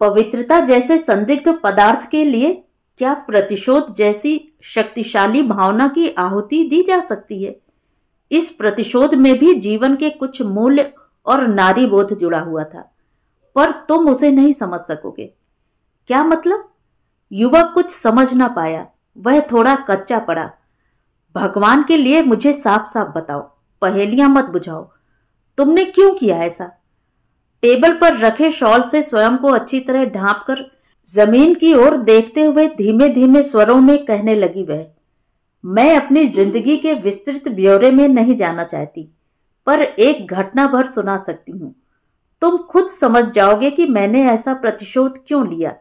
पवित्रता जैसे संदिग्ध पदार्थ के लिए क्या प्रतिशोध जैसी शक्तिशाली भावना की आहुति दी जा सकती है? इस प्रतिशोध में भी जीवन के कुछ मूल्य और नारी बोध जुड़ा हुआ था, पर तुम उसे नहीं समझ सकोगे। क्या मतलब? युवक कुछ समझ ना पाया, वह थोड़ा कच्चा पड़ा। भगवान के लिए मुझे साफ साफ बताओ, पहेलियां मत बुझाओ। तुमने क्यों किया ऐसा? टेबल पर रखे शॉल से स्वयं को अच्छी तरह ढांपकर जमीन की ओर देखते हुए धीमे धीमे स्वरों में कहने लगी वह, मैं अपनी जिंदगी के विस्तृत ब्यौरे में नहीं जाना चाहती, पर एक घटना भर सुना सकती हूं। तुम खुद समझ जाओगे कि मैंने ऐसा प्रतिशोध क्यों लिया।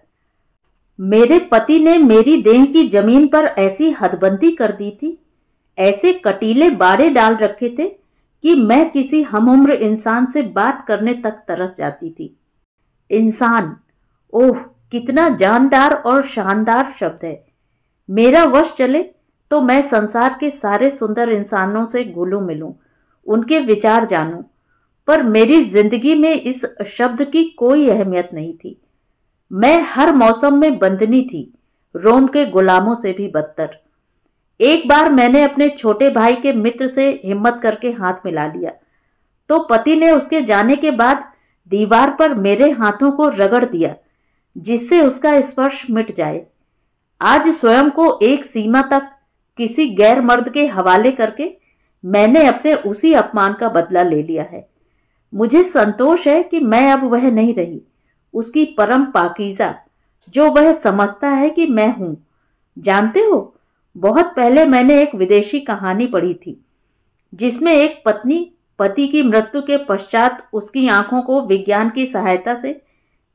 मेरे पति ने मेरी देह की जमीन पर ऐसी हदबंदी कर दी थी, ऐसे कटीले बाड़े डाल रखे थे कि मैं किसी हमउम्र इंसान से बात करने तक तरस जाती थी। इंसान, ओह कितना जानदार और शानदार शब्द है। मेरा वश चले तो मैं संसार के सारे सुंदर इंसानों से घुलूं मिलूं, उनके विचार जानूं, पर मेरी जिंदगी में इस शब्द की कोई अहमियत नहीं थी। मैं हर मौसम में बंदनी थी, रोम के गुलामों से भी बदतर। एक बार मैंने अपने छोटे भाई के मित्र से हिम्मत करके हाथ मिला लिया, तो पति ने उसके जाने के बाद दीवार पर मेरे हाथों को रगड़ दिया, जिससे उसका स्पर्श मिट जाए। आज स्वयं को एक सीमा तक किसी गैर मर्द के हवाले करके मैंने अपने उसी अपमान का बदला ले लिया है। मुझे संतोष है कि मैं अब वह नहीं रही, उसकी परम पाकीज़ा, जो वह समझता है कि मैं हूं। जानते हो, बहुत पहले मैंने एक विदेशी कहानी पढ़ी थी, जिसमें एक पत्नी पति की मृत्यु के पश्चात उसकी आंखों को विज्ञान की सहायता से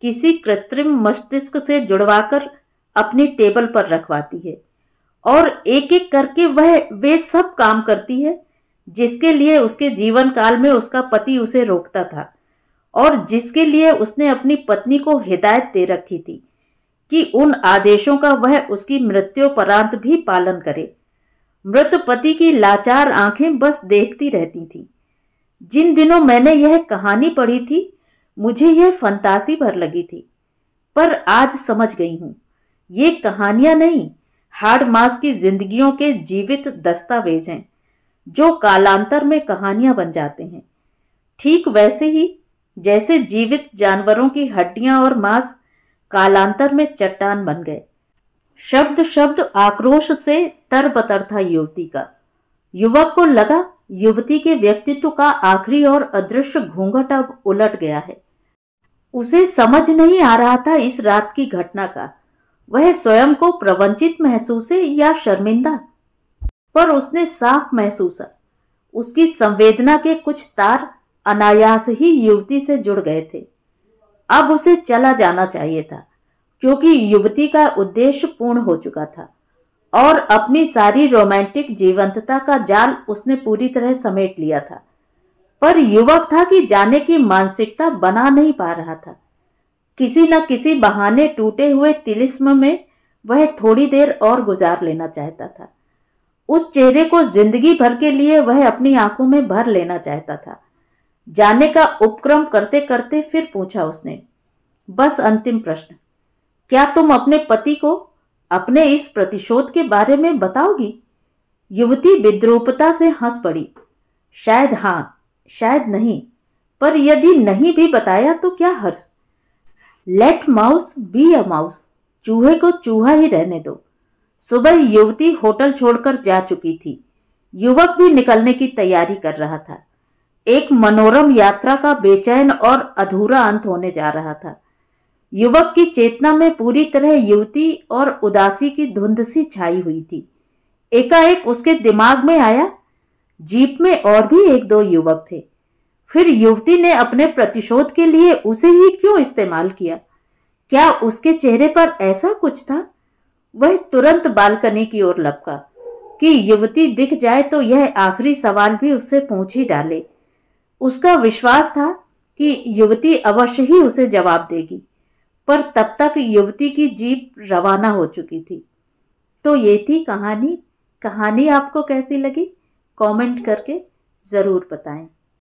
किसी कृत्रिम मस्तिष्क से जुड़वाकर अपनी टेबल पर रखवाती है, और एक एक करके वे सब काम करती है जिसके लिए उसके जीवन काल में उसका पति उसे रोकता था, और जिसके लिए उसने अपनी पत्नी को हिदायत दे रखी थी कि उन आदेशों का वह उसकी मृत्युपरांत भी पालन करे। मृत पति की लाचार आंखें बस देखती रहती थीं। जिन दिनों मैंने यह कहानी पढ़ी थी, मुझे यह फंतासी भर लगी थी, पर आज समझ गई हूं, ये कहानियां नहीं, हाड़ मास की जिंदगियों के जीवित दस्तावेज हैं, जो कालांतर में कहानियां बन जाते हैं। ठीक वैसे ही जैसे जीवित जानवरों की हड्डियां और मांस कालांतर में चट्टान बन गए। शब्द शब्द आक्रोश से तरबतर था युवती का। युवक को लगा युवती के व्यक्तित्व का आखिरी और अदृश्य घूंघट अब उलट गया है। उसे समझ नहीं आ रहा था इस रात की घटना का वह स्वयं को प्रवंचित महसूस है या शर्मिंदा, पर उसने साफ महसूसा उसकी संवेदना के कुछ तार अनायास ही युवती से जुड़ गए थे। अब उसे चला जाना चाहिए था, क्योंकि युवती का उद्देश्य पूर्ण हो चुका था और अपनी सारी रोमांटिक जीवंतता का जाल उसने पूरी तरह समेट लिया था। पर युवक था कि जाने की मानसिकता बना नहीं पा रहा था। किसी न किसी बहाने टूटे हुए तिलिस्म में वह थोड़ी देर और गुजार लेना चाहता था। उस चेहरे को जिंदगी भर के लिए वह अपनी आंखों में भर लेना चाहता था। जाने का उपक्रम करते करते फिर पूछा उसने, बस अंतिम प्रश्न, क्या तुम अपने पति को अपने इस प्रतिशोध के बारे में बताओगी? युवती विद्रूपता से हंस पड़ी। शायद हां, शायद नहीं, पर यदि नहीं भी बताया तो क्या Harsh. Let mouse be a mouse, चूहे को चूहा ही रहने दो। सुबह युवती होटल छोड़कर जा चुकी थी। युवक भी निकलने की तैयारी कर रहा था। एक मनोरम यात्रा का बेचैन और अधूरा अंत होने जा रहा था। युवक की चेतना में पूरी तरह युवती और उदासी की धुंध सी छाई हुई थी। एकाएक उसके दिमाग में आया, जीप में और भी एक दो युवक थे। फिर युवती ने अपने प्रतिशोध के लिए उसे ही क्यों इस्तेमाल किया? क्या उसके चेहरे पर ऐसा कुछ था? वह तुरंत बालकनी की ओर लपका कि युवती दिख जाए तो यह आखिरी सवाल भी उससे पूछ ही डाले। उसका विश्वास था कि युवती अवश्य ही उसे जवाब देगी, पर तब तक युवती की जीप रवाना हो चुकी थी। तो ये थी कहानी। कहानी आपको कैसी लगी? कमेंट करके ज़रूर बताएं।